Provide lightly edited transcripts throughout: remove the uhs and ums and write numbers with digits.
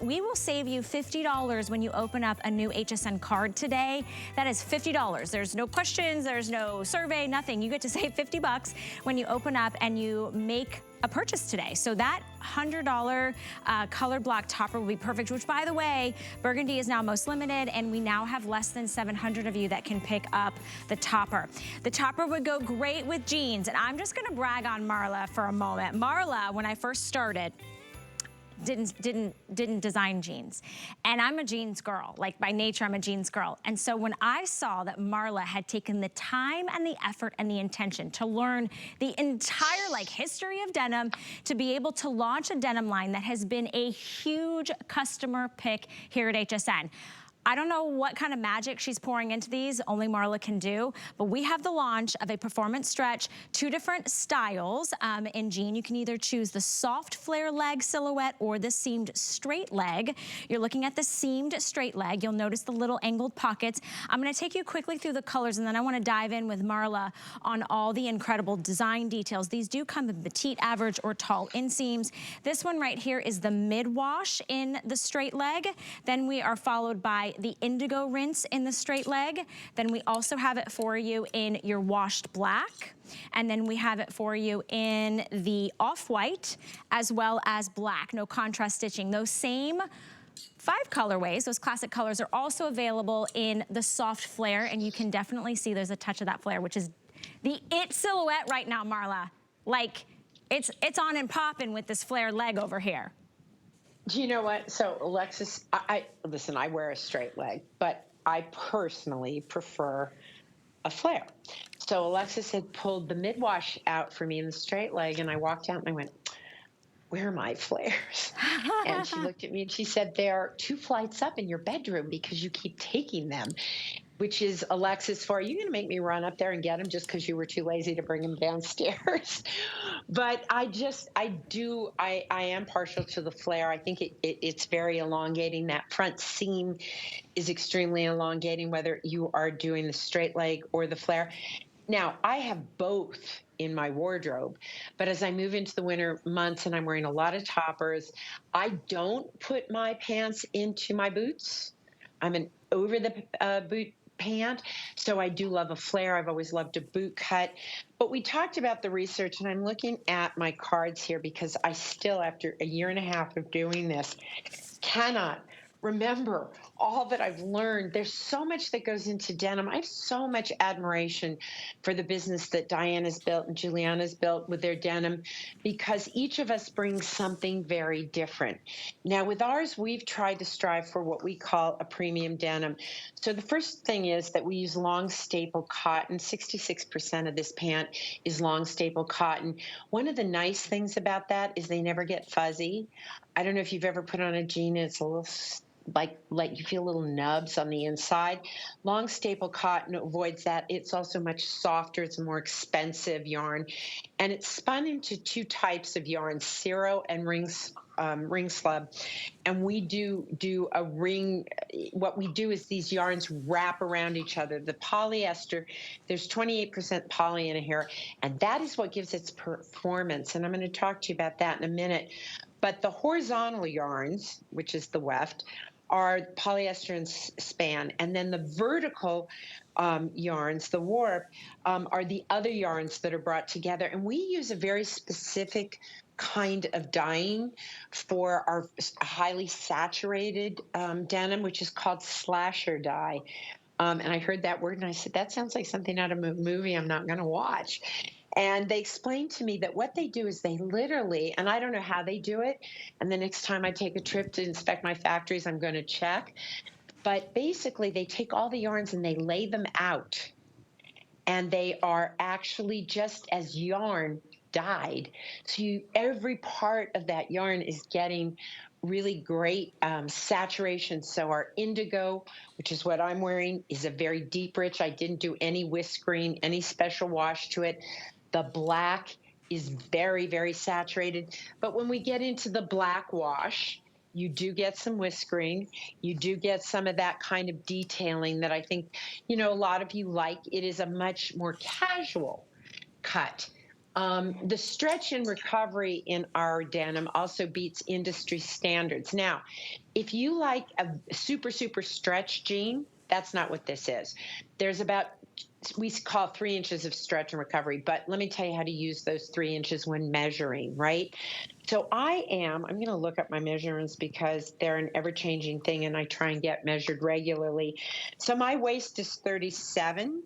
We will save you $50 when you open up a new HSN card today. That is $50. There's no questions, there's no survey, nothing. You get to save 50 bucks when you open up and you make a purchase today. So that $100 color block topper will be perfect, which by the way, burgundy is now most limited and we now have less than 700 of you that can pick up the topper. The topper would go great with jeans, and I'm just gonna brag on Marla for a moment. Marla, when I first started, didn't design jeans. And I'm a jeans girl. Like by nature, I'm a jeans girl. And so when I saw that Marla had taken the time and the effort and the intention to learn the entire like history of denim, to be able to launch a denim line that has been a huge customer pick here at HSN. I don't know what kind of magic she's pouring into these, only Marla can do, but we have the launch of a performance stretch, 2 different styles in jean. You can either choose the soft flare leg silhouette or the seamed straight leg. You're looking at the seamed straight leg. You'll notice the little angled pockets. I'm gonna take you quickly through the colors and then I wanna dive in with Marla on all the incredible design details. These do come in petite, average, or tall inseams. This one right here is the mid-wash in the straight leg. Then we are followed by the indigo rinse in the straight leg. Then we also have it for you in your washed black. And then we have it for you in the off-white as well as black, no contrast stitching. Those same 5 colorways, those classic colors, are also available in the soft flare, and you can definitely see there's a touch of that flare, which is the it silhouette right now, Marla. Like, it's on and popping with this flare leg over here. Do you know what? So Alexis, listen, I wear a straight leg, but I personally prefer a flare. So Alexis had pulled the mid-wash out for me in the straight leg, and I walked out and I went, where are my flares? And she looked at me and she said, they're 2 flights up in your bedroom because you keep taking them. Which is, Alexis, are you going to make me run up there and get them just because you were too lazy to bring them downstairs? But I am partial to the flare. I think it's very elongating. That front seam is extremely elongating, whether you are doing the straight leg or the flare. Now, I have both in my wardrobe, but as I move into the winter months and I'm wearing a lot of toppers, I don't put my pants into my boots. I'm an over the boot pant, so I do love a flare. I've always loved a boot cut. But we talked about the research, and I'm looking at my cards here because I still, after a year and a half of doing this, cannot remember all that I've learned. There's so much that goes into denim. I have so much admiration for the business that Diana's built and Juliana's built with their denim, because each of us brings something very different. Now with ours, we've tried to strive for what we call a premium denim. So the first thing is that we use long staple cotton. 66% of this pant is long staple cotton. One of the nice things about that is they never get fuzzy. I don't know if you've ever put on a jean and it's a little like you feel little nubs on the inside. Long staple cotton avoids that. It's also much softer. It's a more expensive yarn. And it's spun into 2 types of yarn, Ciro and ring slub. And we do a ring. What we do is these yarns wrap around each other. The polyester, there's 28% poly in here, and that is what gives its performance. And I'm going to talk to you about that in a minute. But the horizontal yarns, which is the weft, are polyester and span. And then the vertical yarns, the warp, are the other yarns that are brought together. And we use a very specific kind of dyeing for our highly saturated denim, which is called slasher dye. And I heard that word and I said, that sounds like something out of a movie I'm not going to watch. And they explained to me that what they do is they literally, and I don't know how they do it, and the next time I take a trip to inspect my factories, I'm going to check. But basically, they take all the yarns and they lay them out. And they are actually just as yarn dyed. So every part of that yarn is getting really great saturation. So our indigo, which is what I'm wearing, is a very deep rich. I didn't do any whiskering, any special wash to it. The black is very, very saturated. But when we get into the black wash, you do get some whiskering. You do get some of that kind of detailing that I think, a lot of you like. It is a much more casual cut. The stretch and recovery in our denim also beats industry standards. Now, if you like a super, super stretch jean, that's not what this is. There's about, we call 3 inches of stretch and recovery, but let me tell you how to use those 3 inches when measuring, right? So I'm going to look up my measurements because they're an ever-changing thing and I try and get measured regularly. So my waist is 37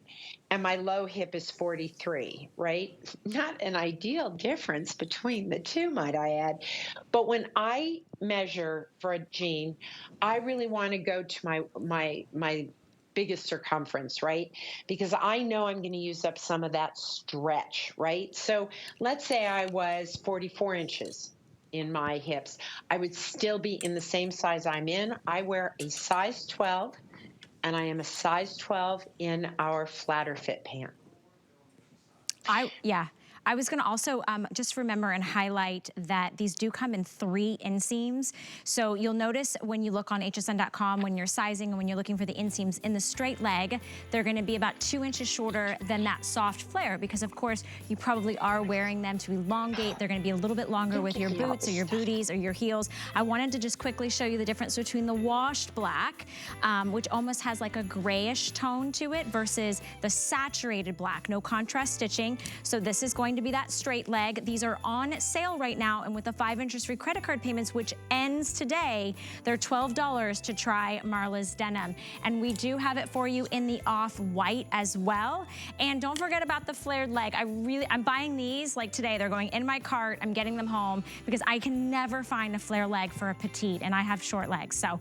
and my low hip is 43, right? Not an ideal difference between the two, might I add. But when I measure for a jean, I really want to go to my biggest circumference, right? Because I know I'm going to use up some of that stretch, right? So let's say I was 44 inches in my hips. I would still be in the same size I'm in. I wear a size 12 and I am a size 12 in our flatter fit pant. Yeah. I was gonna also just remember and highlight that these do come in 3 inseams. So you'll notice when you look on hsn.com, when you're sizing and when you're looking for the inseams in the straight leg, they're gonna be about 2 inches shorter than that soft flare because of course you probably are wearing them to elongate. They're gonna be a little bit longer with your boots or your booties or your heels. I wanted to just quickly show you the difference between the washed black, which almost has like a grayish tone to it versus the saturated black, no contrast stitching. So this is going to be that straight leg. These are on sale right now, and with the 5 interest-free credit card payments, which ends today, they're $12 to try Marla's denim. And we do have it for you in the off-white as well. And don't forget about the flared leg. I'm buying these like today. They're going in my cart. I'm getting them home because I can never find a flare leg for a petite, and I have short legs. So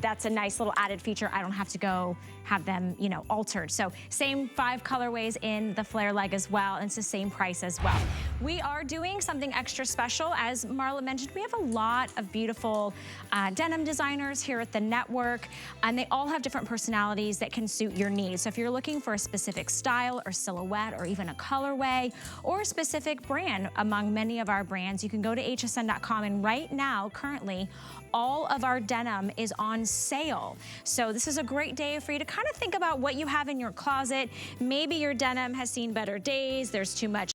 that's a nice little added feature. I don't have to go have them, you know, altered. So same 5 colorways in the flare leg as well, and it's the same price as well. We are doing something extra special. As Marla mentioned, we have a lot of beautiful denim designers here at the network, and they all have different personalities that can suit your needs. So if you're looking for a specific style or silhouette or even a colorway or a specific brand among many of our brands, you can go to hsn.com, and right now, currently, all of our denim is on sale. So this is a great day for you to kind of think about what you have in your closet. Maybe your denim has seen better days. There's too much